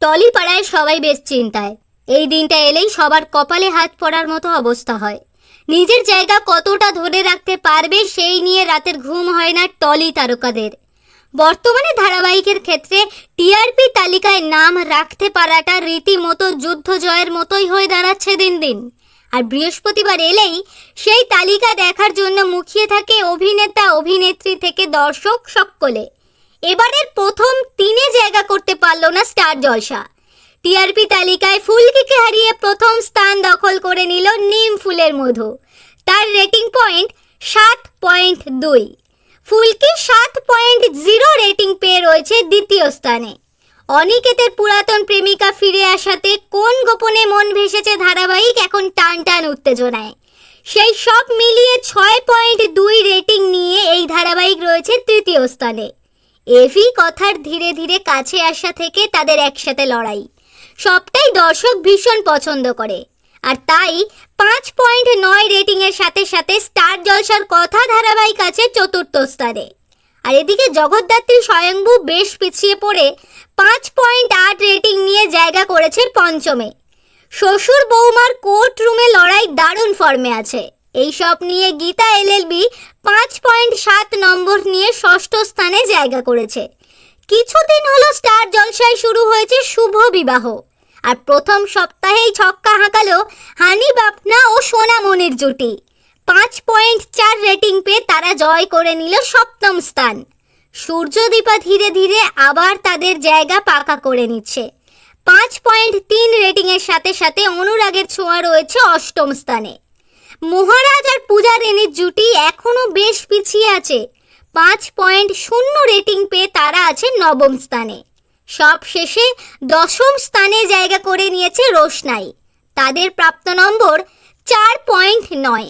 টলিপাড়ায় সবাই বেশ চিন্তায়। এই দিনটা এলেই সবার কপালে হাত পড়ার মতো অবস্থা হয়। নিজের জায়গা কতটা ধরে রাখতে পারবে সেই নিয়ে রাতের ঘুম হয় না টলি তারকাদের। বর্তমানে ধারাবাহিকের ক্ষেত্রে টিআরপি তালিকায় নাম রাখতে পারাটা রীতিমতো যুদ্ধ জয়ের মতোই হয়ে দাঁড়াচ্ছে দিন দিন। আর বৃহস্পতিবার এলেই সেই তালিকা দেখার জন্য মুখিয়ে থাকে অভিনেতা অভিনেত্রী থেকে দর্শক সকলে। এবারের প্রথম 3-এ জায়গা করতে পারল না স্টার জলসা। টিআরপি তালিকায় ফুলকিকে হারিয়ে প্রথম স্থান দখল করে নিল নিম ফুলের মধু। তার রেটিং পয়েন্ট 7.2। ফুলকি 7.0 রেটিং পেয়ে রয়েছে দ্বিতীয় স্থানে। অনিকেতের পুরাতন প্রেমিকা ফিরে আসাতে কোন গোপনে মন ভেসেছে ধারাবাহিক এখন টান টান উত্তেজনায়। সেই সব মিলিয়ে 6.2 রেটিং নিয়ে এই ধারাবাহিক রয়েছে তৃতীয় স্থানে। এভি কথার ধীরে ধীরে কাছে আসা থেকে তাদের একসাথে লড়াই সবটাই দর্শক ভীষণ পছন্দ করে। আর তাই 5.9 রেটিংয়ের সাথে সাথে স্টার জলসার কথা ধারাবাহিক আছে চতুর্থ স্থানে। আর এদিকে জগদ্ধাত্রী স্বয়ংভূ বেশ পিছিয়ে পড়ে 5.8 রেটিং নিয়ে জায়গা করেছে পঞ্চমে। শ্বশুর বৌমার কোর্ট রুমে লড়াই দারুণ ফর্মে আছে। এই সব নিয়ে গীতা এলএলবি 5.7 নম্বর নিয়ে ষষ্ঠ স্থানে জায়গা করেছে। কিছুদিন হলো স্টার জলসায় শুরু হয়েছে শুভ বিবাহ। আর প্রথম সপ্তাহেই ছক্কা হাঁকালো হানি বাপনা ও সোনামণির জুটি। 5.4 রেটিং পেয়ে তারা জয় করে নিল সপ্তম স্থান। সূর্যদীপা ধীরে ধীরে আবার তাদের জায়গা পাকা করে নিচ্ছে। 5.3 রেটিংয়ের সাথে সাথে অনুরাগের ছোঁয়া রয়েছে অষ্টম স্থানে। মহারাজ আর পূজা রেনির জুটি এখনও বেশ পিছিয়ে আছে। 5.0 রেটিং পেয়ে তারা আছে নবম স্থানে। সব শেষে দশম স্থানে জায়গা করে নিয়েছে রোশনাই। তাদের প্রাপ্ত নম্বর 4.9।